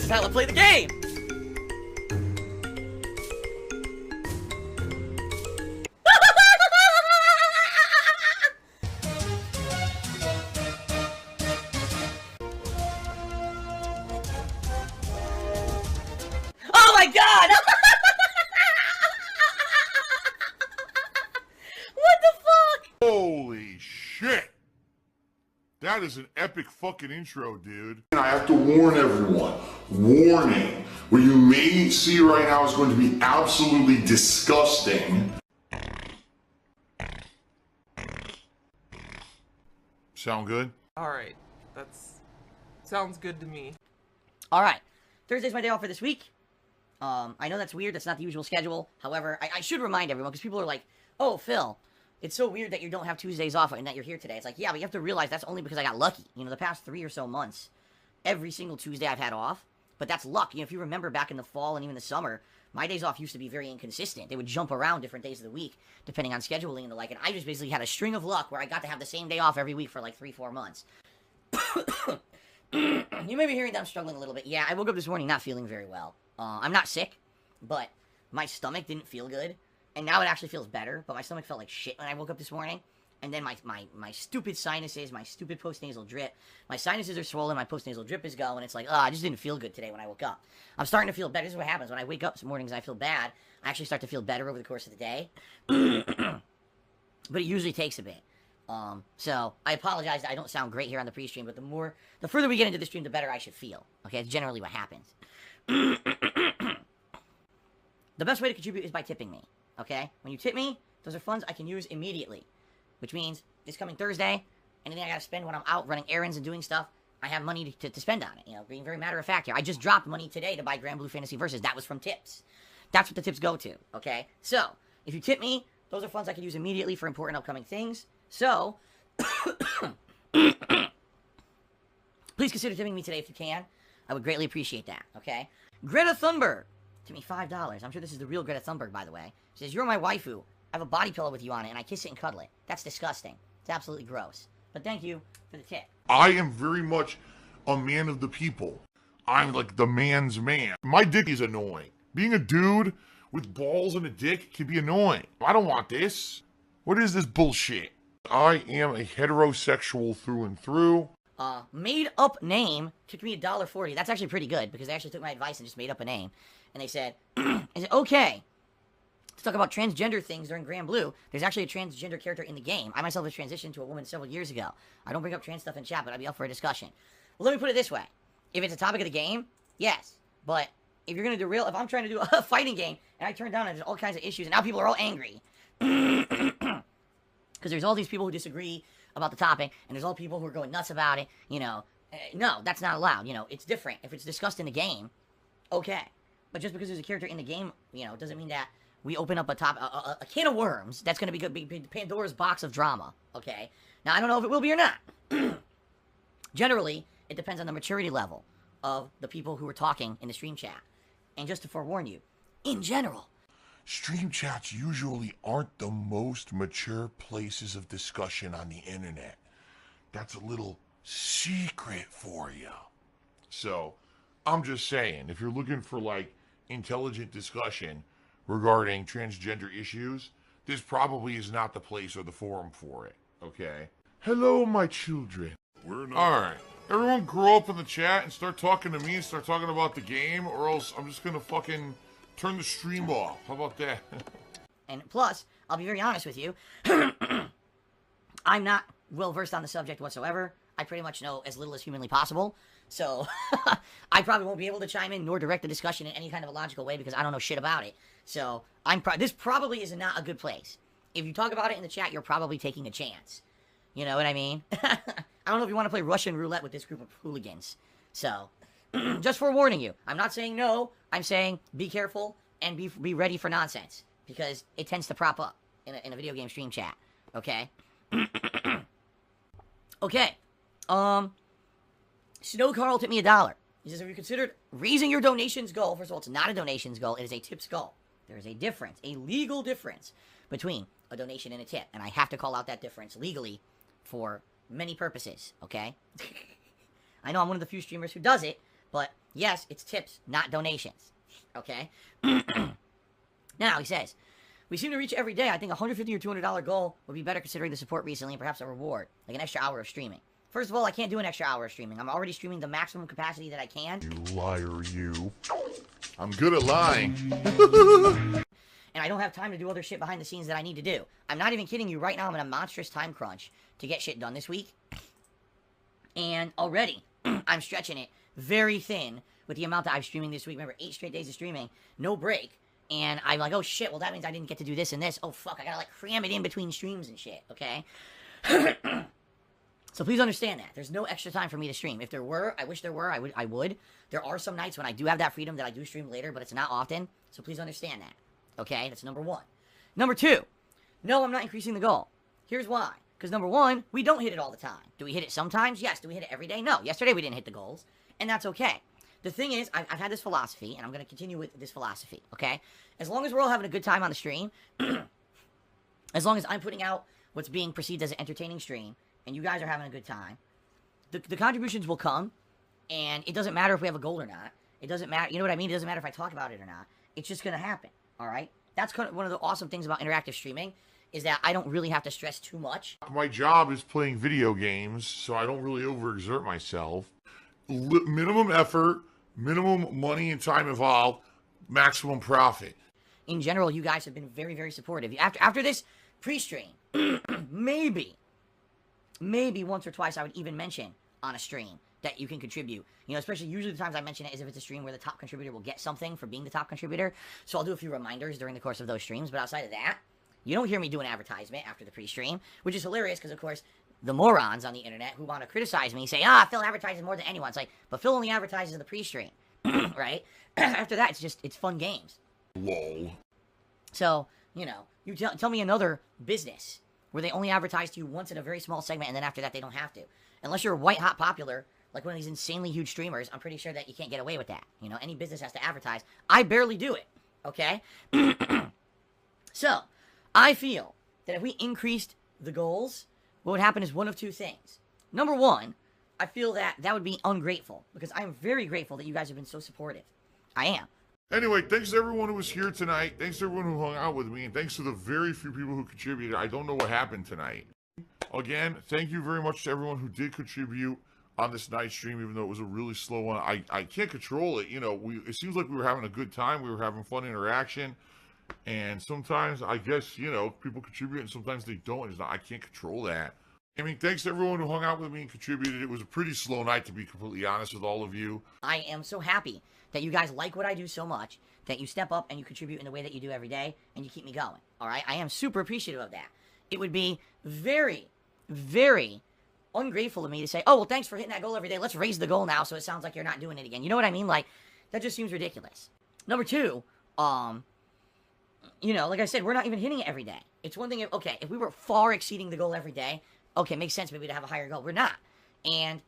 This is how I play the game! Oh my god! What the fuck? Holy shit! That is an epic fucking intro, dude. And I have to warn everyone, warning, what you may see right now is going to be absolutely disgusting. Sound good? Alright, sounds good to me. Alright, Thursday's my day off for this week. I know that's weird, that's not the usual schedule. However, I should remind everyone, because people are like, oh, Phil, it's so weird that you don't have Tuesdays off and that you're here today. It's like, yeah, but you have to realize that's only because I got lucky. You know, the past 3 or so months, every single Tuesday I've had off, but that's luck. You know, if you remember back in the fall and even the summer, my days off used to be very inconsistent. They would jump around different days of the week, depending on scheduling and the like, and I just basically had a string of luck where I got to have the same day off every week for like 3-4 months. You may be hearing that I'm struggling a little bit. Yeah, I woke up this morning not feeling very well. I'm not sick, but my stomach didn't feel good, and now it actually feels better, but my stomach felt like shit when I woke up this morning. And then my stupid sinuses, my stupid postnasal drip, my sinuses are swollen, my postnasal drip is going. It's like, I just didn't feel good today when I woke up. I'm starting to feel better. This is what happens when I wake up some mornings and I feel bad. I actually start to feel better over the course of the day. But it usually takes a bit. So I apologize that I don't sound great here on the pre-stream, but the further we get into the stream, the better I should feel. Okay, it's generally what happens. The best way to contribute is by tipping me. Okay, when you tip me, those are funds I can use immediately. Which means, this coming Thursday, anything I gotta spend when I'm out running errands and doing stuff, I have money to spend on it. You know, being very matter of fact here. I just dropped money today to buy Grand Blue Fantasy Versus. That was from tips. That's what the tips go to, okay? So, if you tip me, those are funds I can use immediately for important upcoming things. So, please consider tipping me today if you can. I would greatly appreciate that, okay? Greta Thunberg tipped me $5. I'm sure this is the real Greta Thunberg, by the way. She says, "You're my waifu. I have a body pillow with you on it, and I kiss it and cuddle it. That's disgusting. It's absolutely gross. But thank you for the tip." I am very much a man of the people. I'm like the man's man. My dick is annoying. Being a dude with balls and a dick can be annoying. I don't want this. What is this bullshit? I am a heterosexual through and through. Made up name took me $1.40. That's actually pretty good, because they actually took my advice and just made up a name. And they said, okay, to talk about transgender things during Grand Blue, there's actually a transgender character in the game. I myself was transitioned to a woman several years ago. I don't bring up trans stuff in chat, but I'd be up for a discussion. Well, let me put it this way. If it's a topic of the game, yes. But if you're going to do if I'm trying to do a fighting game, and I turn down and there's all kinds of issues, and now people are all angry. Because there's all these people who disagree about the topic, and there's all people who are going nuts about it, you know. No, that's not allowed, you know. It's different. If it's discussed in the game, okay. But just because there's a character in the game, you know, doesn't mean that we open up a can of worms that's going to be Pandora's box of drama, okay? Now, I don't know if it will be or not. Generally, it depends on the maturity level of the people who are talking in the stream chat. And just to forewarn you, in general, Stream chats usually aren't the most mature places of discussion on the internet. That's a little secret for you. So, I'm just saying, if you're looking for, like, intelligent discussion regarding transgender issues, this probably is not the place or the forum for it, okay? Hello, my children. Alright, everyone grow up in the chat and start talking to me and start talking about the game, or else I'm just gonna fucking turn the stream off. How about that? And plus, I'll be very honest with you, I'm not well-versed on the subject whatsoever. I pretty much know as little as humanly possible. So, I probably won't be able to chime in nor direct the discussion in any kind of a logical way because I don't know shit about it. So, this probably is not a good place. If you talk about it in the chat, you're probably taking a chance. You know what I mean? I don't know if you want to play Russian roulette with this group of hooligans. So, just forewarning you. I'm not saying no. I'm saying be careful and be ready for nonsense. Because it tends to prop up in a video game stream chat. Okay? Okay. Snow Carl tipped me $1. He says, have you considered raising your donations goal? First of all, it's not a donations goal. It is a tips goal. There is a difference, a legal difference between a donation and a tip. And I have to call out that difference legally for many purposes, okay? I know I'm one of the few streamers who does it, But yes, it's tips, not donations. Okay? Now, he says, we seem to reach every day. I think a $150 or $200 goal would be better considering the support recently and perhaps a reward, like an extra hour of streaming. First of all, I can't do an extra hour of streaming. I'm already streaming the maximum capacity that I can. You liar, you. I'm good at lying. And I don't have time to do other shit behind the scenes that I need to do. I'm not even kidding you. Right now, I'm in a monstrous time crunch to get shit done this week. And already, I'm stretching it very thin with the amount that I'm streaming this week. Remember, 8 straight days of streaming, no break. And I'm like, oh shit, well that means I didn't get to do this and this. Oh fuck, I gotta like cram it in between streams and shit, okay? So please understand that. There's no extra time for me to stream. If there were, I wish there were, I would. There are some nights when I do have that freedom that I do stream later, but it's not often. So please understand that. Okay? That's number 1. Number 2. No, I'm not increasing the goal. Here's why. Because number 1, we don't hit it all the time. Do we hit it sometimes? Yes. Do we hit it every day? No. Yesterday we didn't hit the goals. And that's okay. The thing is, I've had this philosophy, and I'm going to continue with this philosophy, okay? As long as we're all having a good time on the stream, as long as I'm putting out what's being perceived as an entertaining stream, and you guys are having a good time, the contributions will come, and it doesn't matter if we have a goal or not. It doesn't matter, you know what I mean? It doesn't matter if I talk about it or not. It's just going to happen, all right? That's kind of one of the awesome things about interactive streaming, is that I don't really have to stress too much. My job is playing video games, so I don't really overexert myself. Minimum effort, minimum money and time involved, maximum profit. In general, you guys have been very, very supportive. After this pre-stream, maybe once or twice I would even mention on a stream that you can contribute. You know, especially usually the times I mention it is if it's a stream where the top contributor will get something for being the top contributor. So I'll do a few reminders during the course of those streams. But outside of that, you don't hear me do an advertisement after the pre-stream, which is hilarious because, of course, the morons on the internet who want to criticize me say, Phil advertises more than anyone. It's like, but Phil only advertises the pre-stream, right? After that, it's fun games. Lol. So, you know, you tell me another business where they only advertise to you once in a very small segment, and then after that, they don't have to. Unless you're white hot popular, like one of these insanely huge streamers, I'm pretty sure that you can't get away with that. You know, any business has to advertise. I barely do it, okay? So, I feel that if we increased the goals, what would happen is one of two things. Number 1, I feel that would be ungrateful, because I am very grateful that you guys have been so supportive. I am. Anyway, thanks to everyone who was here tonight. Thanks to everyone who hung out with me. And thanks to the very few people who contributed. I don't know what happened tonight. Again, thank you very much to everyone who did contribute on this night stream, even though it was a really slow one. I can't control it. You know, it seems like we were having a good time. We were having fun interaction. And sometimes, I guess, you know, people contribute and sometimes they don't. I can't control that. I mean, thanks to everyone who hung out with me and contributed. It was a pretty slow night, to be completely honest with all of you. I am so happy that you guys like what I do so much, that you step up and you contribute in the way that you do every day, and you keep me going, all right? I am super appreciative of that. It would be very, very ungrateful of me to say, oh, well, thanks for hitting that goal every day. Let's raise the goal now so it sounds like you're not doing it again. You know what I mean? Like, that just seems ridiculous. Number 2, you know, like I said, we're not even hitting it every day. It's one thing if, okay, if we were far exceeding the goal every day, okay, makes sense maybe to have a higher goal. We're not. And,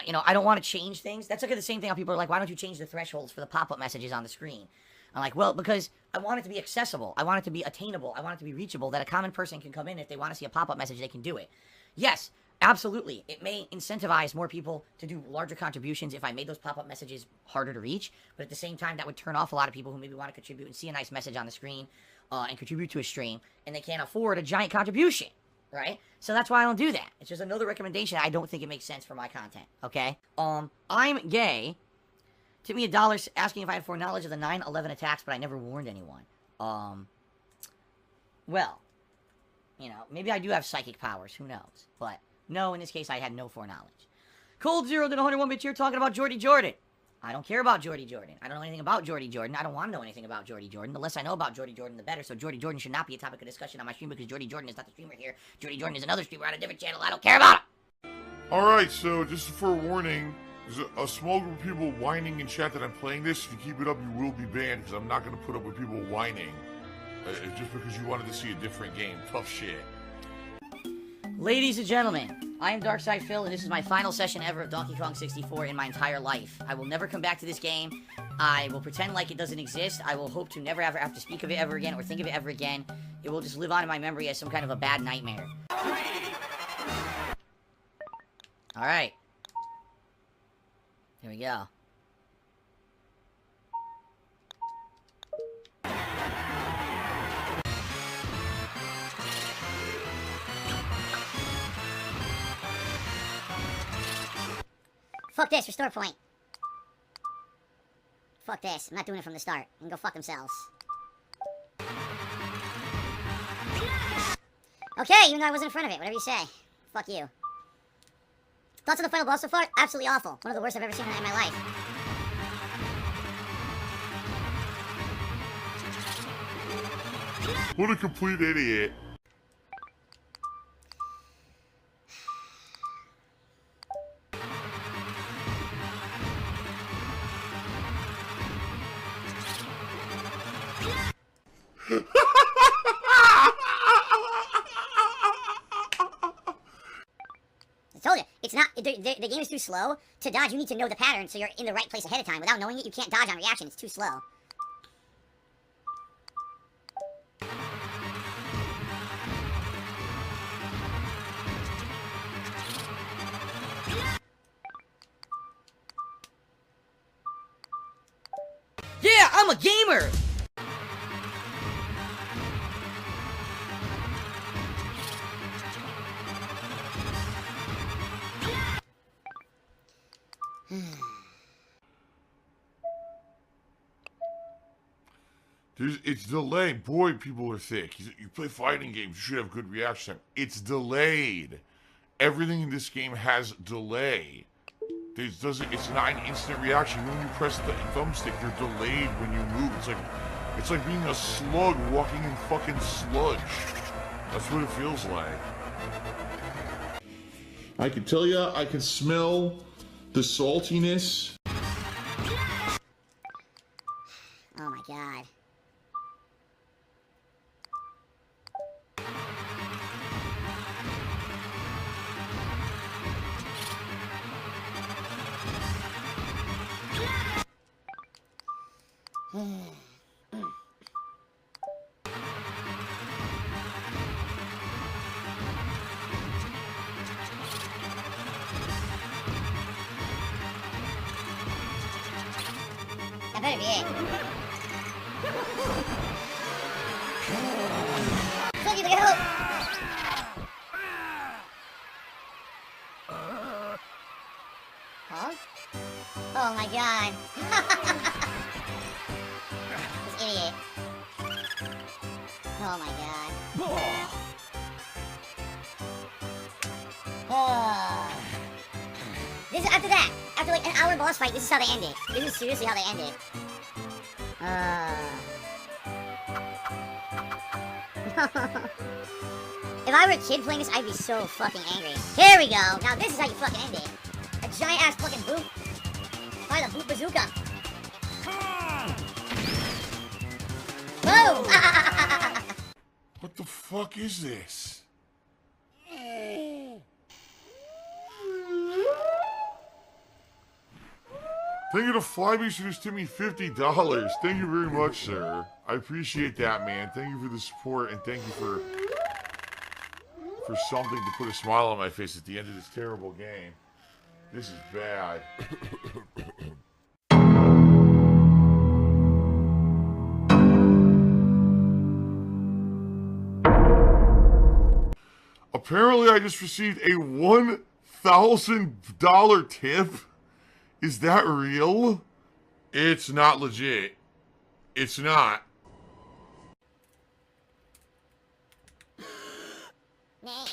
you know, I don't want to change things. That's like the same thing how people are like, why don't you change the thresholds for the pop-up messages on the screen? I'm like, well, because I want it to be accessible. I want it to be attainable. I want it to be reachable, that a common person can come in if they want to see a pop-up message, they can do it. Yes, absolutely. It may incentivize more people to do larger contributions if I made those pop-up messages harder to reach, but at the same time, that would turn off a lot of people who maybe want to contribute and see a nice message on the screen and contribute to a stream, and they can't afford a giant contribution, right? So that's why I don't do that. It's just another recommendation. I don't think it makes sense for my content, okay? I'm gay. Took me $1 asking if I had foreknowledge of the 9/11 attacks, but I never warned anyone. Well, you know, maybe I do have psychic powers. Who knows? But no, in this case, I had no foreknowledge. Cold Zero did 101 here talking about Jordy Jordan. I don't care about Jordy Jordan. I don't know anything about Jordy Jordan. I don't want to know anything about Jordy Jordan. The less I know about Jordy Jordan, the better. So Jordy Jordan should not be a topic of discussion on my stream because Jordy Jordan is not the streamer here. Jordy Jordan is another streamer on a different channel. I don't care about him. Alright, so just for a warning, there's a small group of people whining in chat that I'm playing this. If you keep it up, you will be banned because I'm not going to put up with people whining. Just because you wanted to see a different game. Tough shit. Ladies and gentlemen, I am Darkside Phil, and this is my final session ever of Donkey Kong 64 in my entire life. I will never come back to this game. I will pretend like it doesn't exist. I will hope to never ever have to speak of it ever again or think of it ever again. It will just live on in my memory as some kind of a bad nightmare. Alright. Here we go. Fuck this, restore point. Fuck this, I'm not doing it from the start. They can go fuck themselves. Okay, even though I wasn't in front of it, whatever you say. Fuck you. Thoughts on the final boss so far? Absolutely awful. One of the worst I've ever seen in my life. What a complete idiot. I told you, it's not, the game is too slow. To dodge, you need to know the pattern so you're in the right place ahead of time. Without knowing it, you can't dodge on reaction. It's too slow. Yeah, I'm a gamer! It's delayed. Boy, people are thick. You play fighting games, you should have good reaction time. It's delayed. Everything in this game has delay. It's not an instant reaction. When you press the thumbstick, you're delayed when you move. It's like being a slug walking in fucking sludge. That's what it feels like. I can tell you, I can smell the saltiness. Oh my god. That better be it. Fuck you, look at help! Huh? Oh my god. This idiot. Oh my god. This is after that. After like an hour boss fight, this is how they end it. This is seriously how they end it. If I were a kid playing this, I'd be so fucking angry. Here we go. Now this is how you fucking end it. A giant ass fucking boot. Probably the boot bazooka. Boom! What the fuck is this? Thank you to Flybeast who just tipped me $50. Thank you very much, sir. I appreciate that, man. Thank you for the support, and thank you for something to put a smile on my face at the end of this terrible game. This is bad. Apparently, I just received a $1,000 tip. Is that real? It's not legit. It's not. Wow.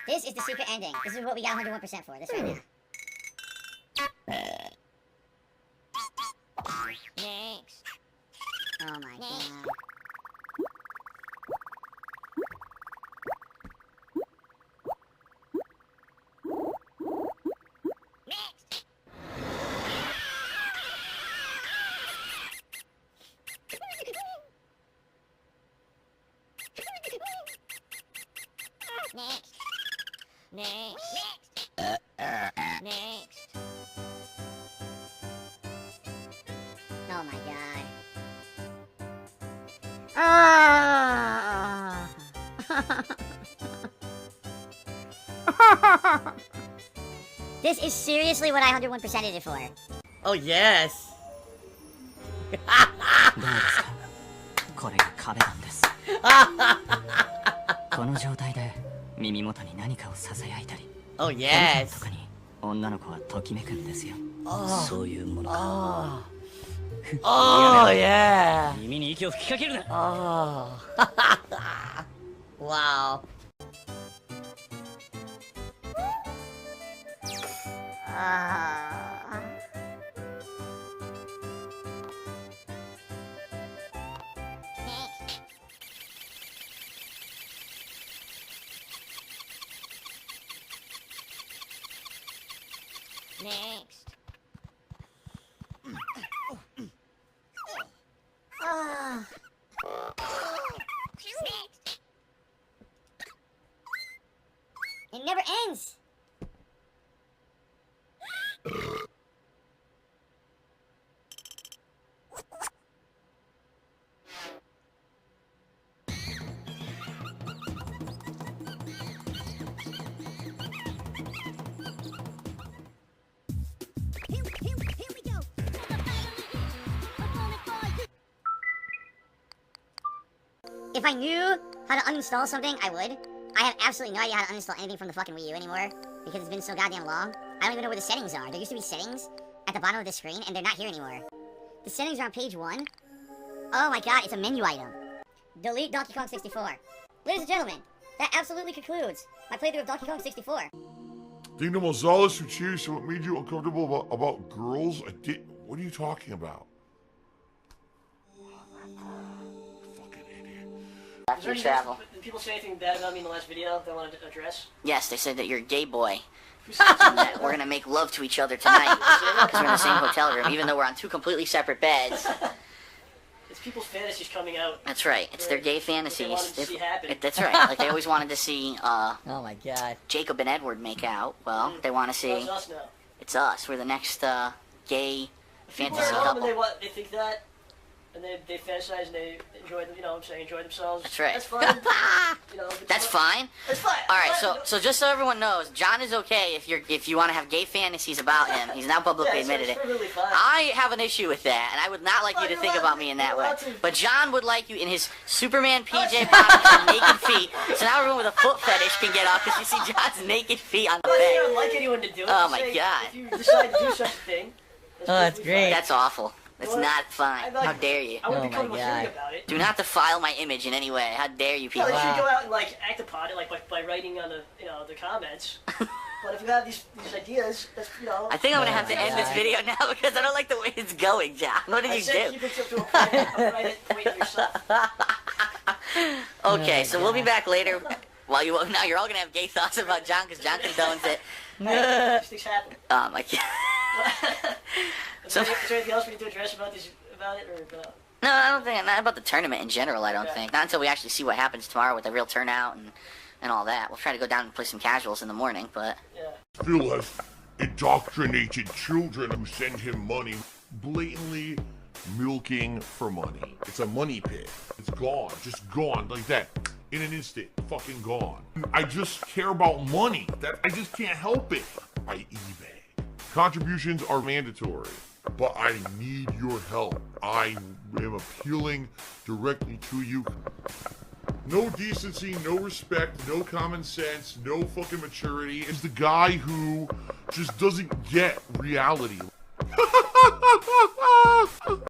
This is the secret ending. This is what we got 101% for. This right now. Next. Oh my god. Next. Next. Next. Next. Oh my god. Ah. This is seriously what I 101%ed it for. Oh yes. どうですかこれが壁なんですこの状態で耳元に何かをささやいたり Oh と yes. かに女の子はときめくんですよ。 Oh. そういうものか。 Oh yeah. 耳に息を吹きかけるな。 Oh. Wow. Next. Next. It never ends. Here we go. If I knew how to uninstall something, I would. I have absolutely no idea how to uninstall anything from the fucking Wii U anymore because it's been so goddamn long. I don't even know where the settings are. There used to be settings at the bottom of the screen, and they're not here anymore. The settings are on page 1. Oh my god, it's a menu item. Delete Donkey Kong 64. Ladies and gentlemen, that absolutely concludes my playthrough of Donkey Kong 64. Dino Gonzalez who cheers, so what made you uncomfortable about girls? What are you talking about? Fucking idiot. After travel. Did people say anything bad about me in the last video that I wanted to address? Yes, they said that you're a gay boy. And that we're gonna make love to each other tonight because we're in the same hotel room, even though we're on 2 completely separate beds. It's people's fantasies coming out. That's right. It's their gay fantasies. They wanted to see happen. That's right. Like they always wanted to see Oh my god. Jacob and Edward make out. Well, they want to see. It's us now. It's us. We're the next gay People fantasy are home couple. and they think that, and they fantasize and they enjoy, enjoy themselves. That's right. That's fine. That's fine. That's fine. All right, Fine. so just so everyone knows, John is okay if you want to have gay fantasies about him. He's now publicly Yeah, admitted it's it. perfectly fine. I have an issue with that, and I would not like you to think about me in that way. But John would like you in his Superman PJ bottoms and naked feet. So now everyone with a foot fetish can get off because you see John's naked feet on the I bed. don't like anyone to do it. Oh Just my say, God. If you decide to do such a thing, Oh, that's perfectly great. fine. That's awful. That's not fine. I'd like- How dare you? I wouldn't Oh be my comfortable hearing God. about it. Do not defile my image in any way. How dare you No, people? they should Wow. go out and act upon it, by writing on the comments. But if you have these ideas, that's I think I'm gonna have to my end this God. video now because I don't like the way it's going, John. What did I you said do? keep it to a private point yourself. Okay, Oh, so we'll be back later. While now you're all gonna have gay thoughts about John because John condones it. These things happen. Oh my God. Is there anything else we need to address about it, or No, I don't think not about the tournament in general. I don't Okay. think not until we actually see what happens tomorrow with the real turnout and all that. We'll try to go down and play some casuals in the morning, but yeah? Phil has indoctrinated children who send him money, blatantly milking for money. It's a money pit. It's gone, just gone like that. In an instant, fucking gone. I just care about money. I just can't help it. I eBay. Contributions are mandatory, but I need your help. I am appealing directly to you. No decency, no respect, no common sense, no fucking maturity. Is the guy who just doesn't get reality.